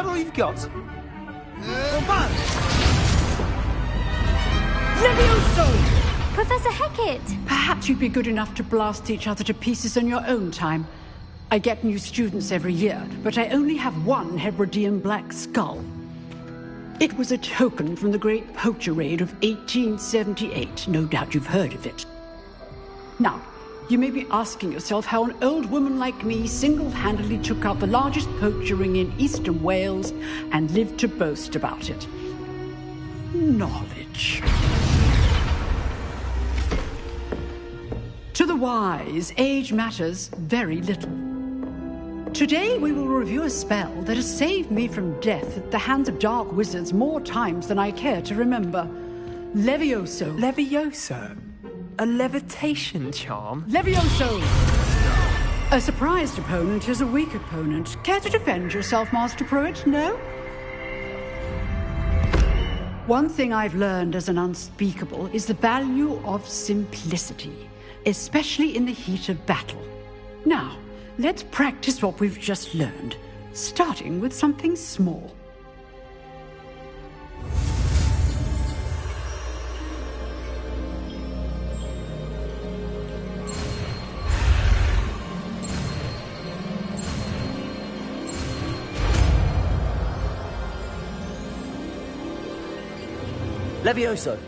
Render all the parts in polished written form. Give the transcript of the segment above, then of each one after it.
that all you've got? Levioso! Professor Hackett! Perhaps you'd be good enough to blast each other to pieces in your own time. I get new students every year, but I only have one Hebridean black skull. It was a token from the Great Poacher Raid of 1878. No doubt you've heard of it. Now, you may be asking yourself how an old woman like me single-handedly took out the largest poacher ring in eastern Wales and lived to boast about it. Knowledge. To the wise, age matters very little. Today we will review a spell that has saved me from death at the hands of dark wizards more times than I care to remember. Levioso. Levioso? A levitation charm? Levioso! A surprised opponent is a weak opponent. Care to defend yourself, Master Pruitt? No? One thing I've learned as an unspeakable is the value of simplicity, especially in the heat of battle. Now, let's practice what we've just learned, starting with something small. Levioso.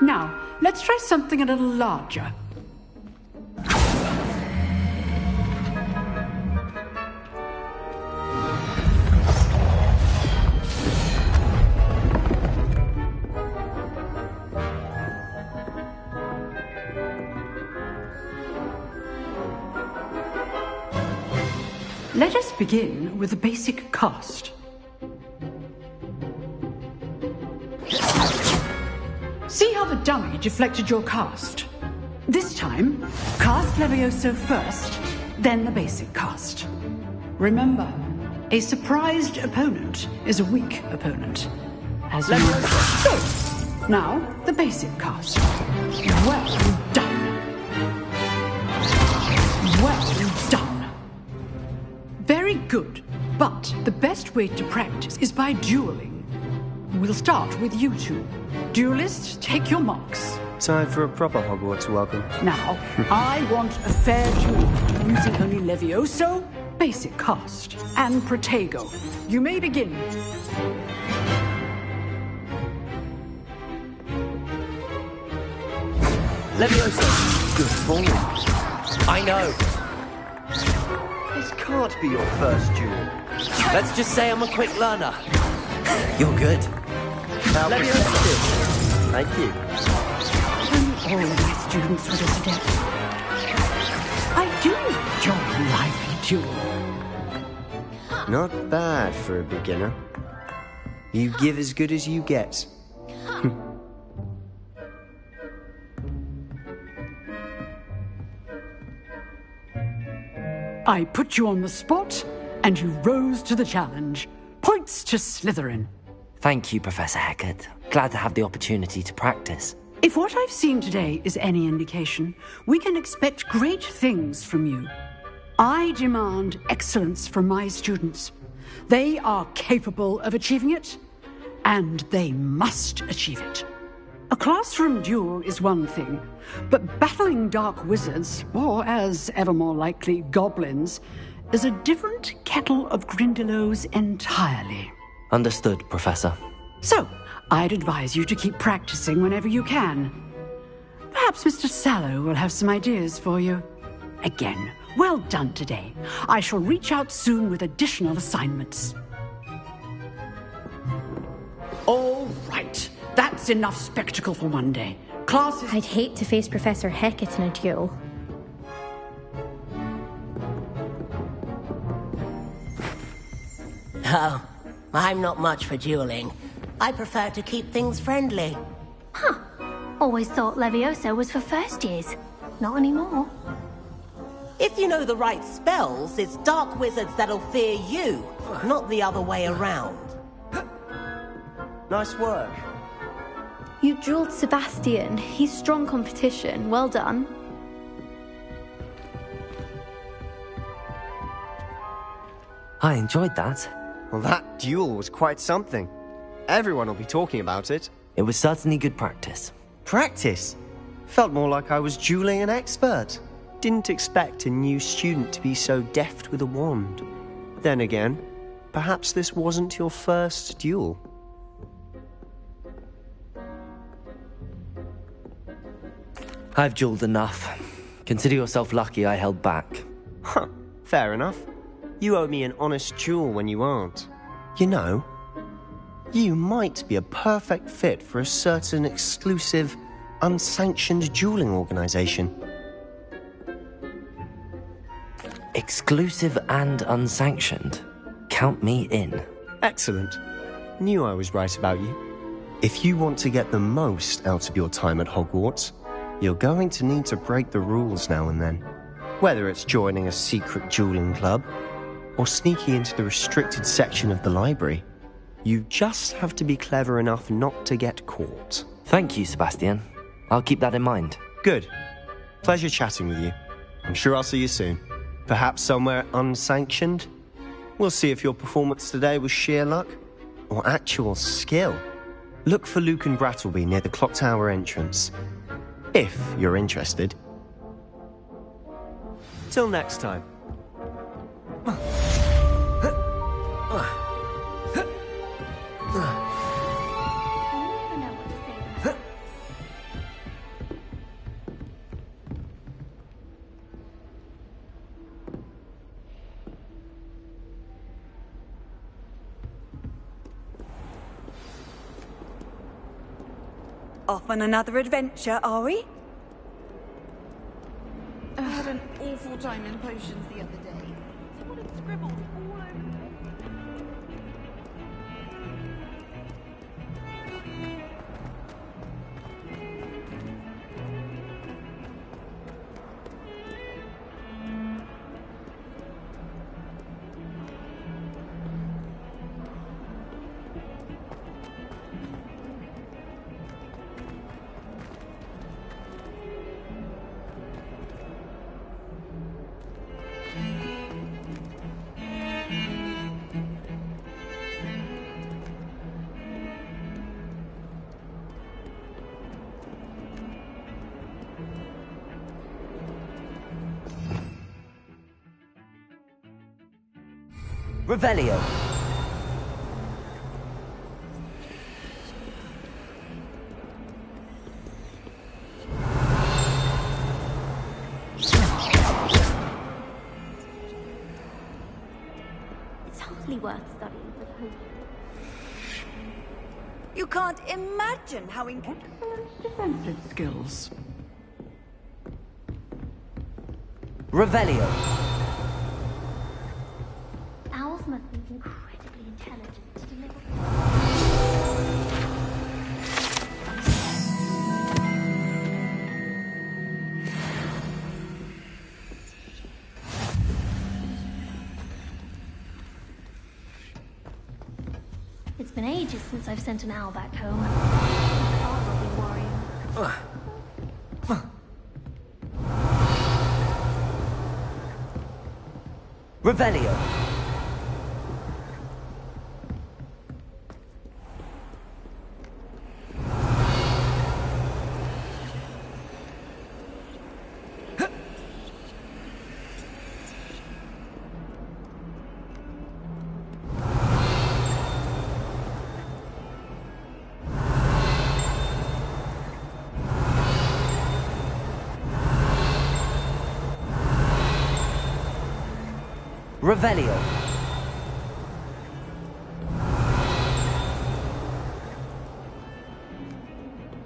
Now, let's try something a little larger. Let us begin with the basic cast. See how the dummy deflected your cast? This time, cast Levioso first, then the basic cast. Remember, a surprised opponent is a weak opponent. As you know. So, now, the basic cast. Well done. Well done. Very good, but the best way to practice is by dueling. We'll start with you two. Duelists, take your marks. Time for a proper Hogwarts welcome. Now, I want a fair duel, using only Levioso, basic cast, and Protego. You may begin. Levioso. Good ball. I know. This can't be your first duel. Let's just say I'm a quick learner. You're good. Levioso. Thank you. All my students would have stepped. I do enjoy lively duel. Not bad for a beginner. You give as good as you get. I put you on the spot, and you rose to the challenge. Points to Slytherin. Thank you, Professor Hackett. Glad to have the opportunity to practice. If what I've seen today is any indication, we can expect great things from you. I demand excellence from my students. They are capable of achieving it, and they must achieve it. A classroom duel is one thing, but battling dark wizards, or as ever more likely, goblins, is a different kettle of Grindylows entirely. Understood, Professor. So, I'd advise you to keep practicing whenever you can. Perhaps Mr. Sallow will have some ideas for you. Again, well done today. I shall reach out soon with additional assignments. All right. That's enough spectacle for one day. Classes... I'd hate to face Professor Hackett in a duel. Oh, I'm not much for dueling. I prefer to keep things friendly. Huh. Always thought Levioso was for first years. Not anymore. If you know the right spells, it's dark wizards that'll fear you, not the other way around. Nice work. You dueled Sebastian. He's strong competition. Well done. I enjoyed that. Well, that duel was quite something. Everyone will be talking about it. It was certainly good practice. Practice? Felt more like I was dueling an expert. Didn't expect a new student to be so deft with a wand. Then again, perhaps this wasn't your first duel. I've dueled enough. Consider yourself lucky I held back. Huh, fair enough. You owe me an honest duel when you aren't. You know, you might be a perfect fit for a certain exclusive, unsanctioned dueling organization. Exclusive and unsanctioned. Count me in. Excellent. Knew I was right about you. If you want to get the most out of your time at Hogwarts, you're going to need to break the rules now and then. Whether it's joining a secret dueling club, or sneaking into the restricted section of the library, you just have to be clever enough not to get caught. Thank you, Sebastian. I'll keep that in mind. Good. Pleasure chatting with you. I'm sure I'll see you soon. Perhaps somewhere unsanctioned? We'll see if your performance today was sheer luck or actual skill. Look for Luke and Brattleby near the clock tower entrance, if you're interested. Till next time. Off on another adventure, are we? I had an awful time in potions the other day. Someone had scribbled all over the Revelio. It's hardly worth studying for the whole. You can't imagine how Defensive skills. Revelio. Owls must be incredibly intelligent to deliver. It's been ages since I've sent an owl back home. I'll be worrying. Revelio. Revelio.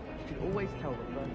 You should always tell the first.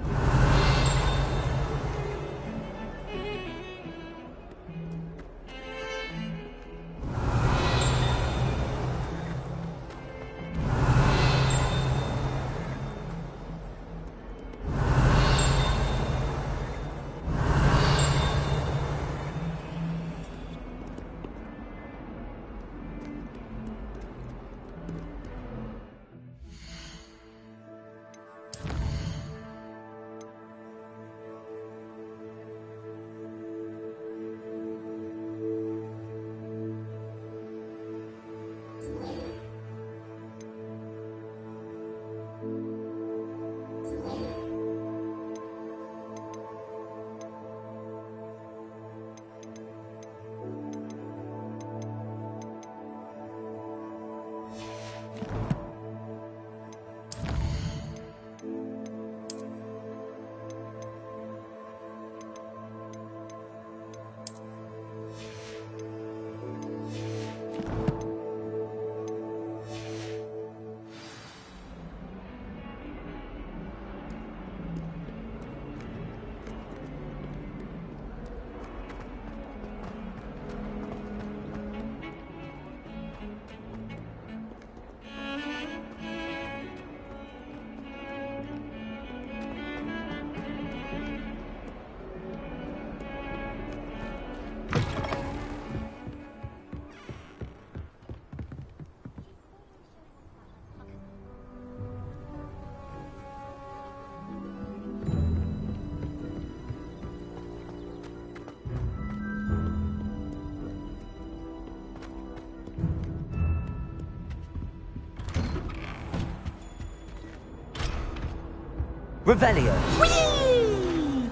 Revelio. Whee!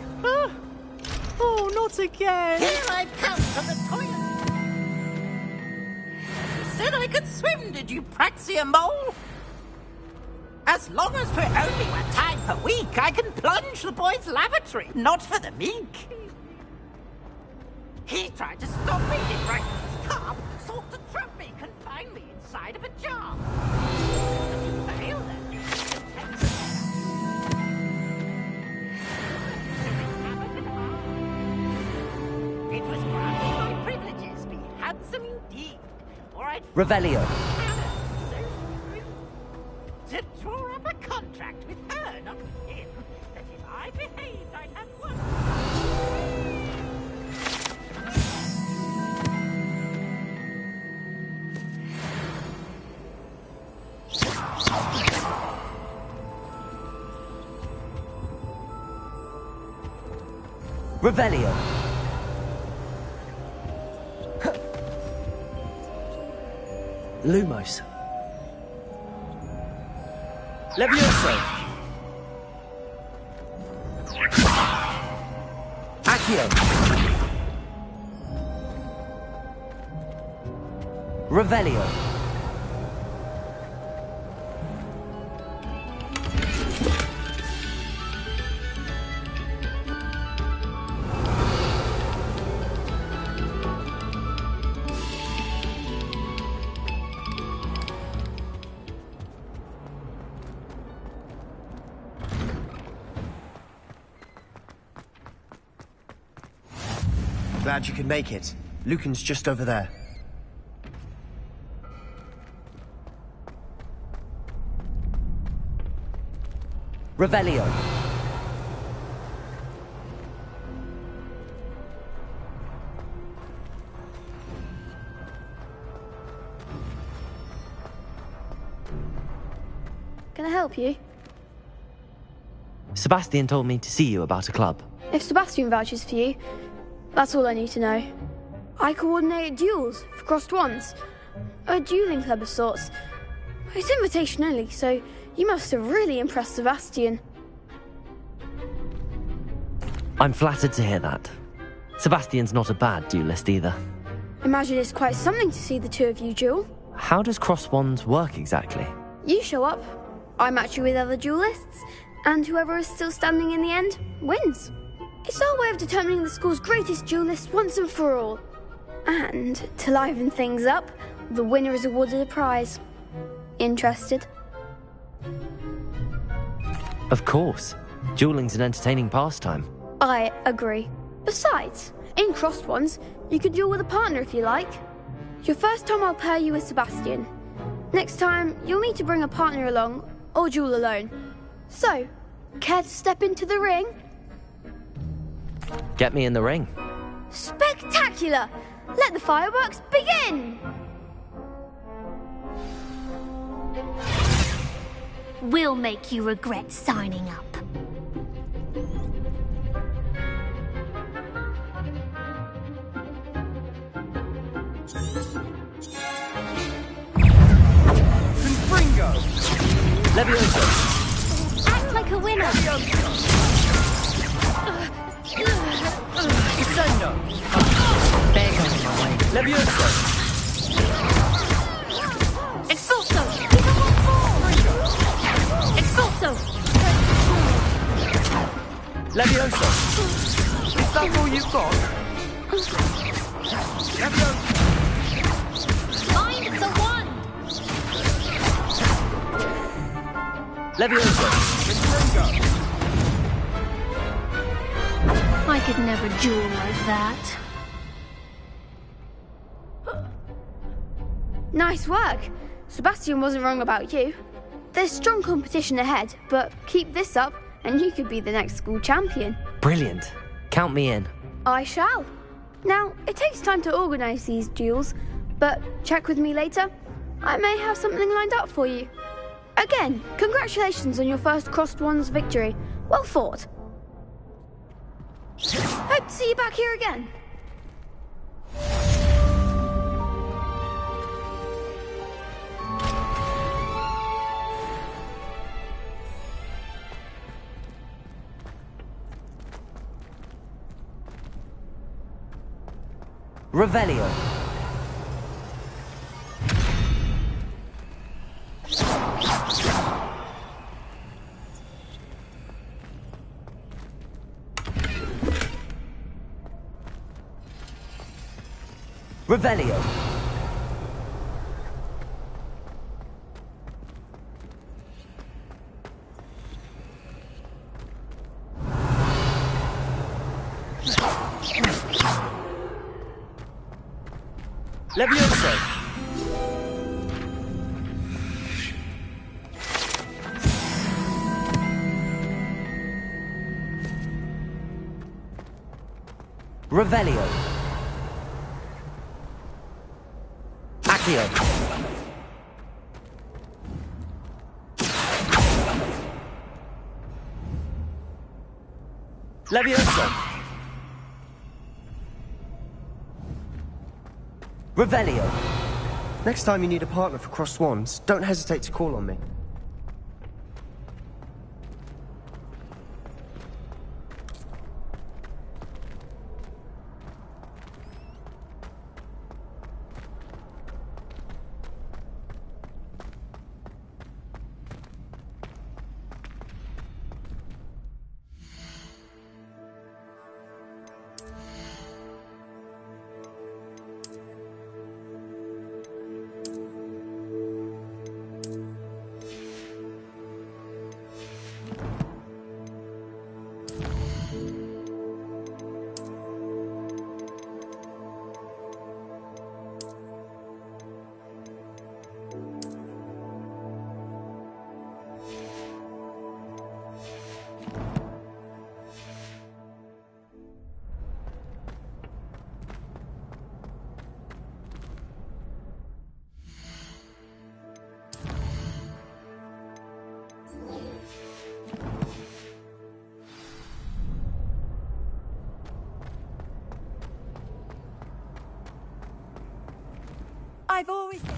Oh, not again! Here I've come from the toilet. You said I could swim, did you, Praxia Mole? As long as for only 1 time per week, I can plunge the boy's lavatory, not for the meek. He tried to stop me, did right in his carb, sought to trap me, confine me inside of a jar. But he failed at it. It was granting my privileges, be handsome indeed, or I'd Revelio. to draw up a contract with her, not with him, that if I behaved, I'd have one. Revelio. Lumos. Levioso. Accio. Revelio. Glad you could make it. Lucan's just over there. Revelio. Can I help you? Sebastian told me to see you about a club. If Sebastian vouches for you, that's all I need to know. I coordinate duels for crossed wands. A dueling club of sorts. It's invitation only, so you must have really impressed Sebastian. I'm flattered to hear that. Sebastian's not a bad duelist either. Imagine it's quite something to see the two of you duel. How does cross wands work exactly? You show up, I match you with other duelists, and whoever is still standing in the end wins. It's our way of determining the school's greatest duelist once and for all. And to liven things up, the winner is awarded a prize. Interested? Of course. Dueling's an entertaining pastime. I agree. Besides, in crossed ones, you can duel with a partner if you like. Your first time I'll pair you with Sebastian. Next time, you'll need to bring a partner along, or duel alone. So, care to step into the ring? Get me in the ring. Spectacular! Let the fireworks begin! We'll make you regret signing up. Confringo! Levioso! Act like a winner! Descendo! There goes my way. Levioso! Expulso! Keep it on form! Expulso! Levioso! Is that all you've got? Levioso! Find the one! Levioso! Confringo! I could never duel like that. Nice work. Sebastian wasn't wrong about you. There's strong competition ahead, but keep this up and you could be the next school champion. Brilliant. Count me in. I shall. Now, it takes time to organise these duels, but check with me later. I may have something lined up for you. Again, congratulations on your first crossed wands victory. Well fought. Hope to see you back here again. Revelio. Revelio. Levioso. Revelio. Accio. Levioso. Revelio. Next time you need a partner for Cross Swans, don't hesitate to call on me. I've always said...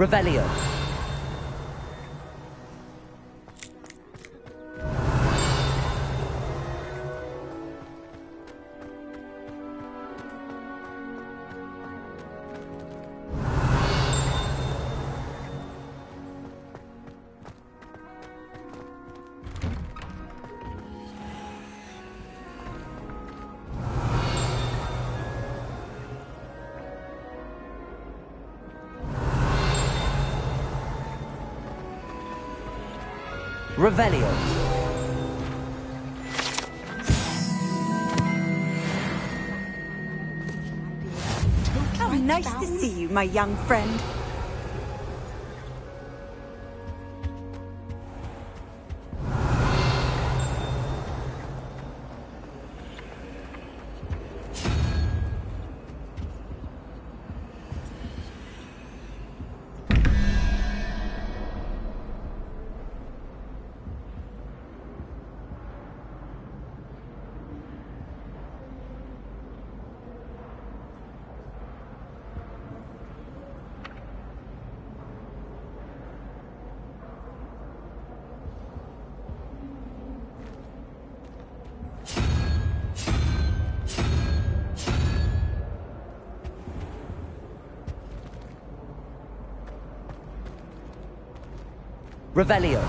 Revelio. Revelio. How nice to see you, my young friend. Revelio.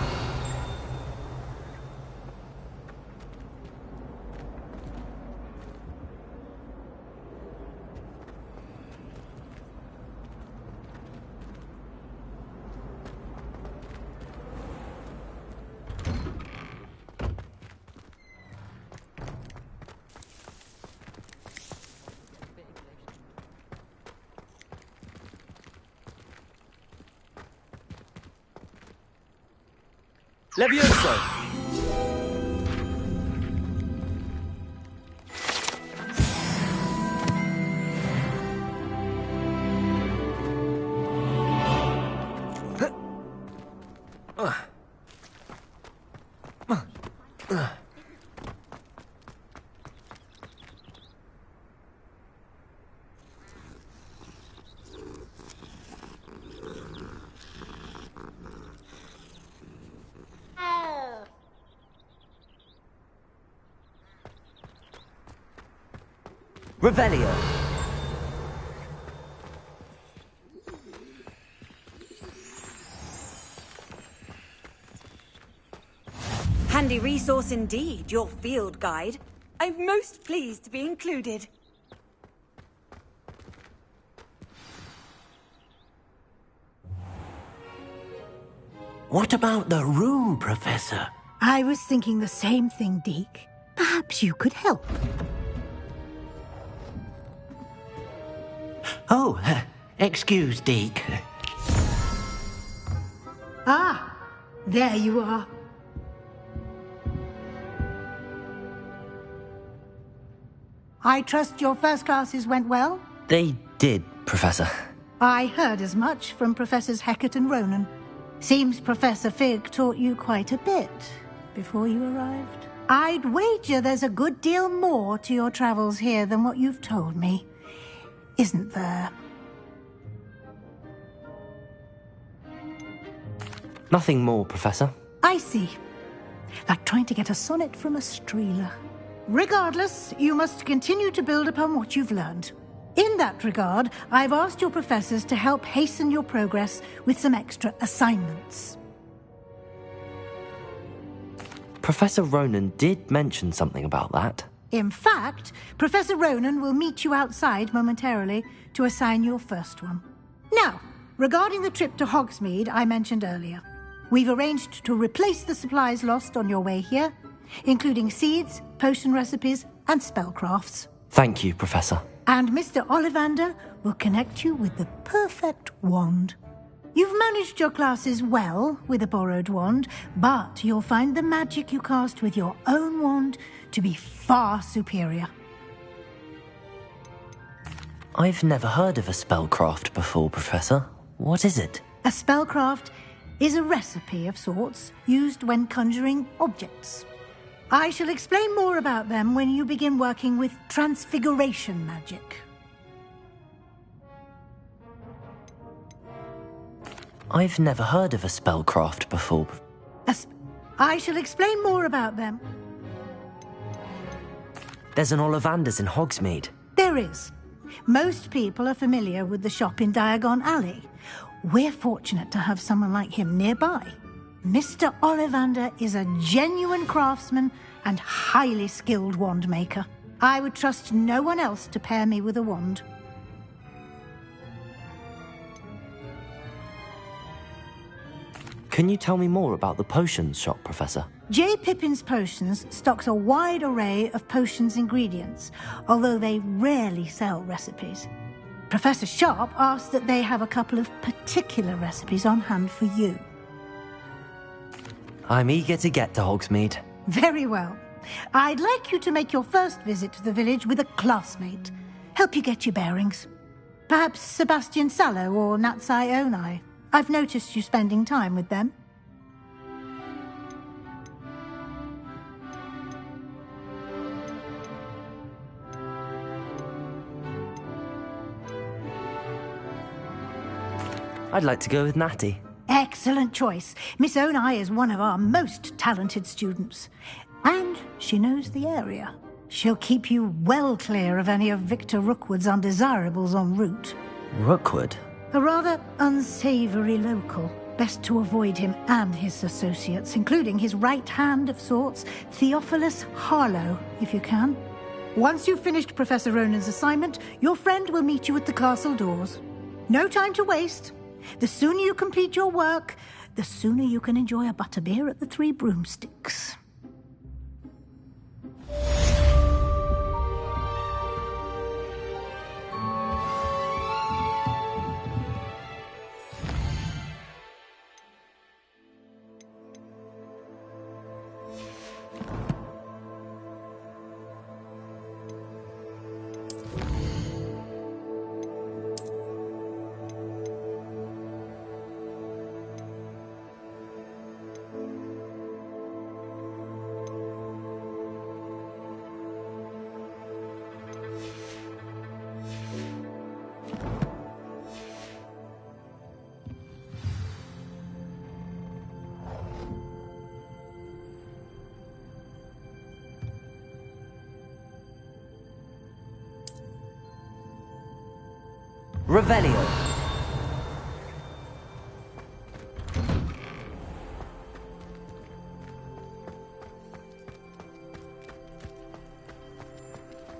Levioso! Revelio. Handy resource indeed, your field guide. I'm most pleased to be included. What about the room, Professor? I was thinking the same thing, Deke. Perhaps you could help. Oh, excuse, Deke. Ah, there you are. I trust your first classes went well? They did, Professor. I heard as much from Professors Hecat and Ronan. Seems Professor Fig taught you quite a bit before you arrived. I'd wager there's a good deal more to your travels here than what you've told me. Isn't there? Nothing more, Professor. I see. Like trying to get a sonnet from a streeler. Regardless, you must continue to build upon what you've learned. In that regard, I've asked your professors to help hasten your progress with some extra assignments. Professor Ronan did mention something about that. In fact, Professor Ronan will meet you outside momentarily to assign your first one. Now, regarding the trip to Hogsmeade I mentioned earlier, we've arranged to replace the supplies lost on your way here, including seeds, potion recipes, and spellcrafts. Thank you, Professor. And Mr. Ollivander will connect you with the perfect wand. You've managed your classes well with a borrowed wand, but you'll find the magic you cast with your own wand to be far superior. I've never heard of a spellcraft before, Professor. What is it? A spellcraft is a recipe of sorts used when conjuring objects. I shall explain more about them when you begin working with transfiguration magic. I've never heard of a spellcraft before. I shall explain more about them. There's an Ollivander's in Hogsmeade. There is. Most people are familiar with the shop in Diagon Alley. We're fortunate to have someone like him nearby. Mr. Ollivander is a genuine craftsman and highly skilled wand maker. I would trust no one else to pair me with a wand. Can you tell me more about the potions shop, Professor? J. Pippin's Potions stocks a wide array of potions ingredients, although they rarely sell recipes. Professor Sharp asked that they have a couple of particular recipes on hand for you. I'm eager to get to Hogsmeade. Very well. I'd like you to make your first visit to the village with a classmate. Help you get your bearings. Perhaps Sebastian Sallow or Natsai Onai. I've noticed you spending time with them. I'd like to go with Natty. Excellent choice. Miss Onai is one of our most talented students. And she knows the area. She'll keep you well clear of any of Victor Rookwood's undesirables en route. Rookwood? A rather unsavoury local. Best to avoid him and his associates, including his right hand of sorts, Theophilus Harlow, if you can. Once you've finished Professor Ronan's assignment, your friend will meet you at the castle doors. No time to waste. The sooner you complete your work, the sooner you can enjoy a butterbeer at the Three Broomsticks. Revelio.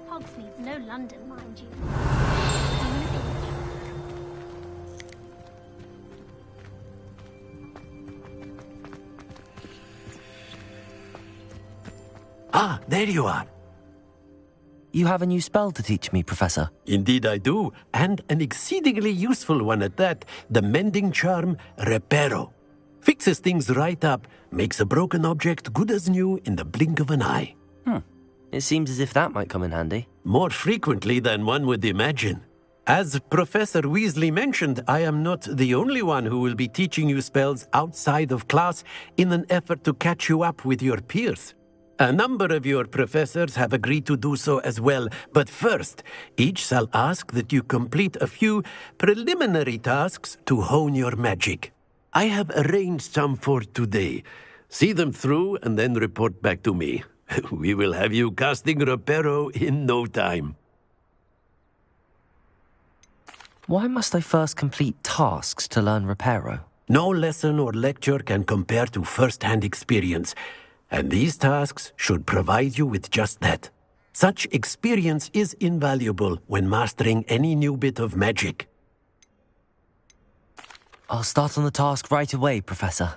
Hogsmeade's no London, mind you. Ah, there you are. You have a new spell to teach me, Professor. Indeed I do, and an exceedingly useful one at that. The mending charm, Reparo. Fixes things right up, makes a broken object good as new in the blink of an eye. It seems as if that might come in handy. More frequently than one would imagine. As Professor Weasley mentioned, I am not the only one who will be teaching you spells outside of class in an effort to catch you up with your peers. A number of your professors have agreed to do so as well, but first, each shall ask that you complete a few preliminary tasks to hone your magic. I have arranged some for today. See them through and then report back to me. We will have you casting Reparo in no time. Why must I first complete tasks to learn Reparo? No lesson or lecture can compare to first-hand experience. And these tasks should provide you with just that. Such experience is invaluable when mastering any new bit of magic. I'll start on the task right away, Professor.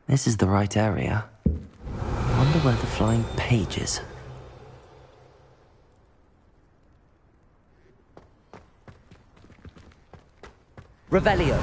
This is the right area. Wonder where the flying page is. Revelio.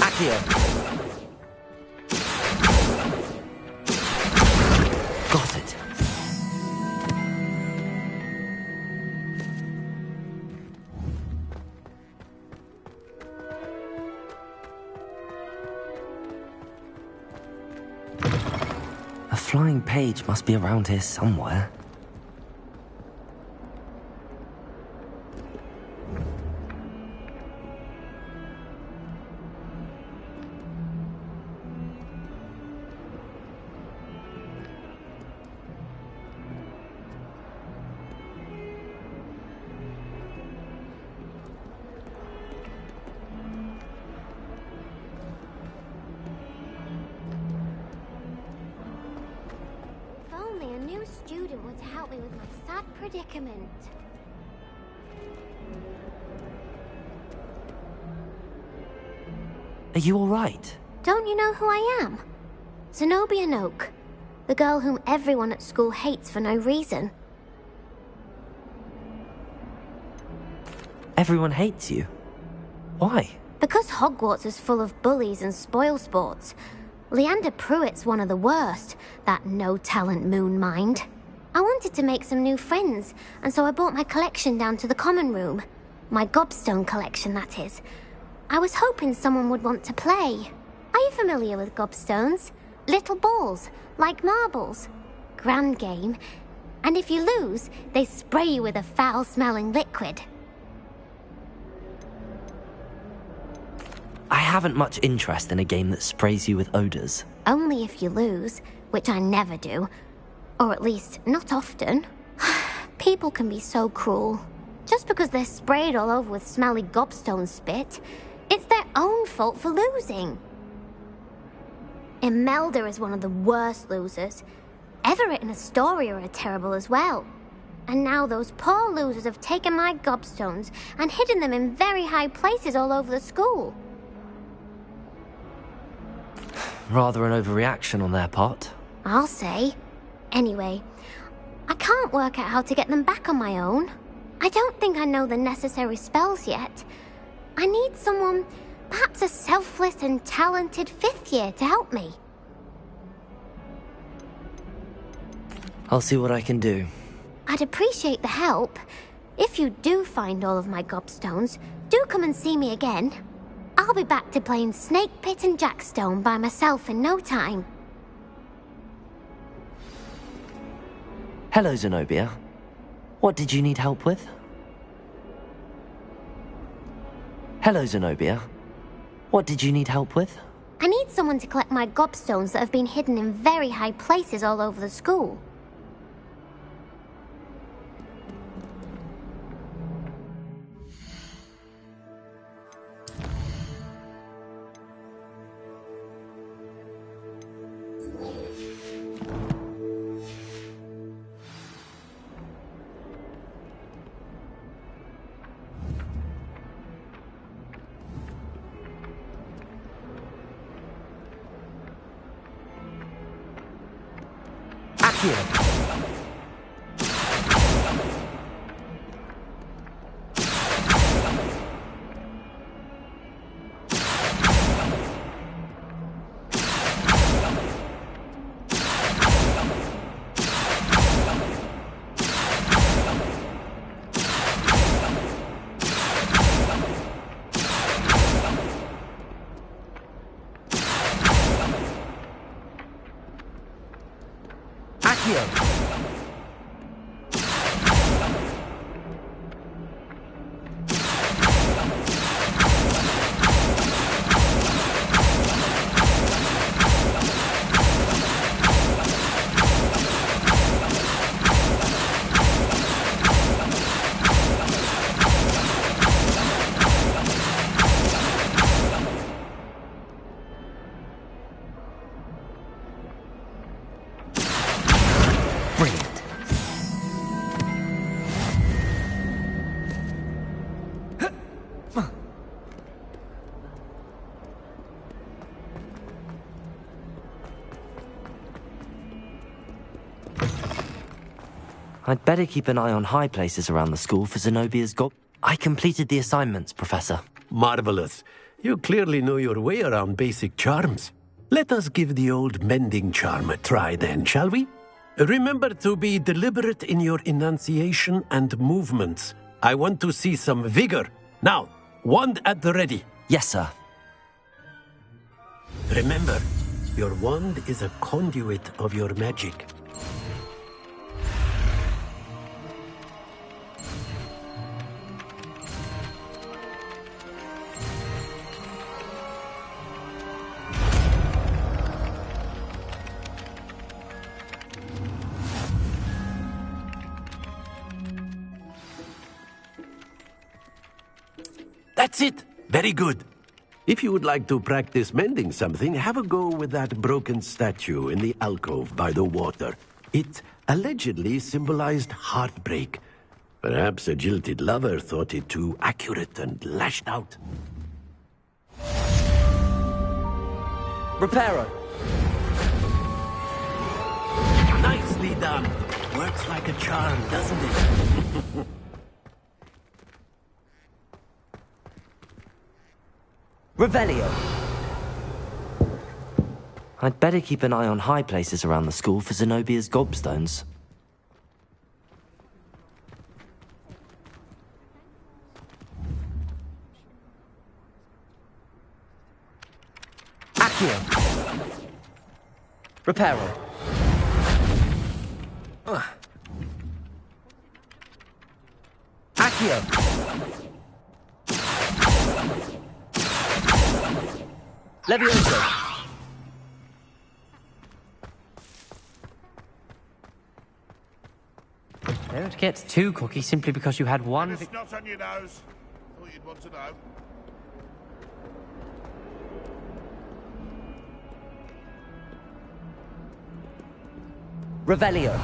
Accio. Got it. A flying page must be around here somewhere. student were to help me with my sad predicament. Are you all right? Don't you know who I am? Zenobia Noak, the girl whom everyone at school hates for no reason. Everyone hates you. Why? Because Hogwarts is full of bullies and spoilsports. Leander Pruitt's one of the worst, that no-talent moon mind. I wanted to make some new friends, and so I brought my collection down to the common room. My gobstone collection, that is. I was hoping someone would want to play. Are you familiar with gobstones? Little balls, like marbles. Grand game. And if you lose, they spray you with a foul-smelling liquid. I haven't much interest in a game that sprays you with odors. Only if you lose, which I never do. Or at least, not often. People can be so cruel. Just because they're sprayed all over with smelly gobstone spit, it's their own fault for losing. Imelda is one of the worst losers. Everett and Astoria are terrible as well. And now those poor losers have taken my gobstones and hidden them in very high places all over the school. Rather an overreaction on their part. I'll say. Anyway, I can't work out how to get them back on my own. I don't think I know the necessary spells yet. I need someone, perhaps a selfless and talented fifth year to help me. I'll see what I can do. I'd appreciate the help. If you do find all of my gobstones, do come and see me again. I'll be back to playing Snake Pit and Jackstone by myself in no time. Hello, Zenobia. What did you need help with? Hello, Zenobia. What did you need help with? I need someone to collect my gobstones that have been hidden in very high places all over the school. I'd better keep an eye on high places around the school for Zenobia's gob. I completed the assignments, Professor. Marvelous. You clearly know your way around basic charms. Let us give the old mending charm a try then, shall we? Remember to be deliberate in your enunciation and movements. I want to see some vigor. Now, wand at the ready. Yes, sir. Remember, your wand is a conduit of your magic. That's it. Very good. If you would like to practice mending something, have a go with that broken statue in the alcove by the water. It allegedly symbolized heartbreak. Perhaps a jilted lover thought it too accurate and lashed out. Reparo! Nicely done. Works like a charm, doesn't it? Revelio! I'd better keep an eye on high places around the school for Zenobia's gobstones. Accio! Reparo! Accio! Levioso! Don't get too cocky simply because you had one... It's not on your nose. Thought you'd want to know. Revelio.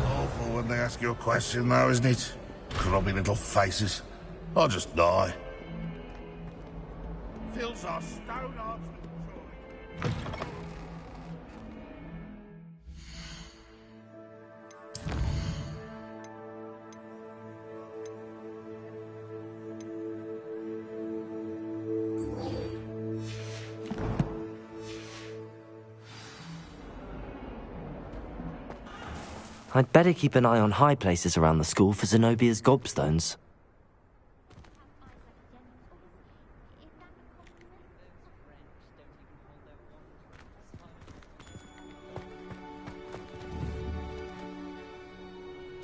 Awful when they ask you a question, though, isn't it? Grubby little faces. I'll just die. Fills our stone arms with joy. I'd better keep an eye on high places around the school for Zenobia's gobstones.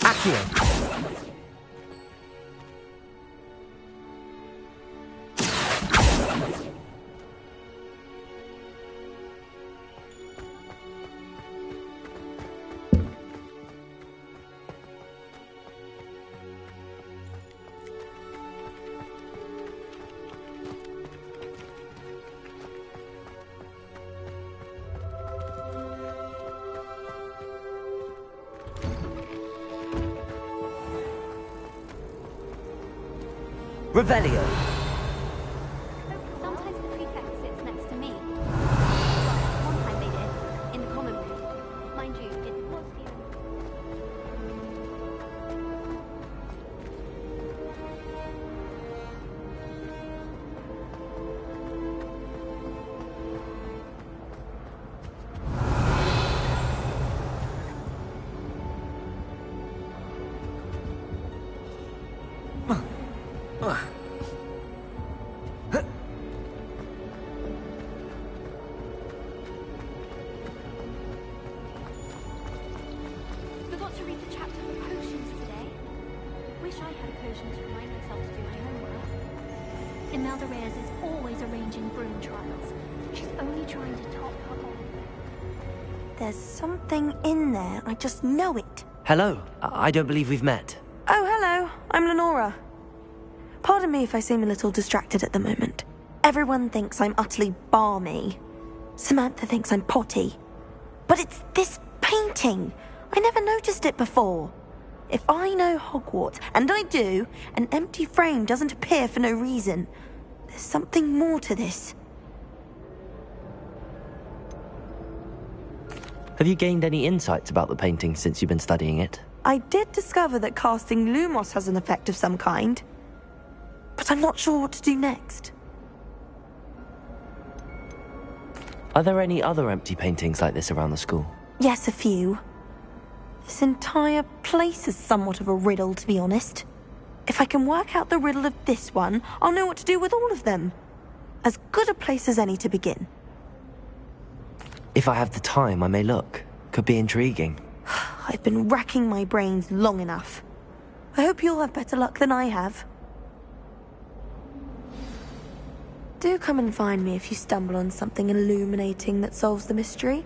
Accio! Revelio. Sometimes the prefect sits next to me. Well, one time they did, in the common room. Mind you, it was the Forgot to read the chapter for potions today. Wish I had a potion to remind myself to do my homework. Imelda Reyes is always arranging broom trials. She's only trying to top her own. There's something in there. I just know it. Hello. I don't believe we've met. Oh, hello. I'm Lenora. Pardon me if I seem a little distracted at the moment. Everyone thinks I'm utterly balmy. Samantha thinks I'm potty. But it's this painting. I never noticed it before. If I know Hogwarts, and I do, an empty frame doesn't appear for no reason. There's something more to this. Have you gained any insights about the painting since you've been studying it? I did discover that casting Lumos has an effect of some kind. But I'm not sure what to do next. Are there any other empty paintings like this around the school? Yes, a few. This entire place is somewhat of a riddle, to be honest. If I can work out the riddle of this one, I'll know what to do with all of them. As good a place as any to begin. If I have the time, I may look. Could be intriguing. I've been racking my brains long enough. I hope you'll have better luck than I have. Do come and find me if you stumble on something illuminating that solves the mystery.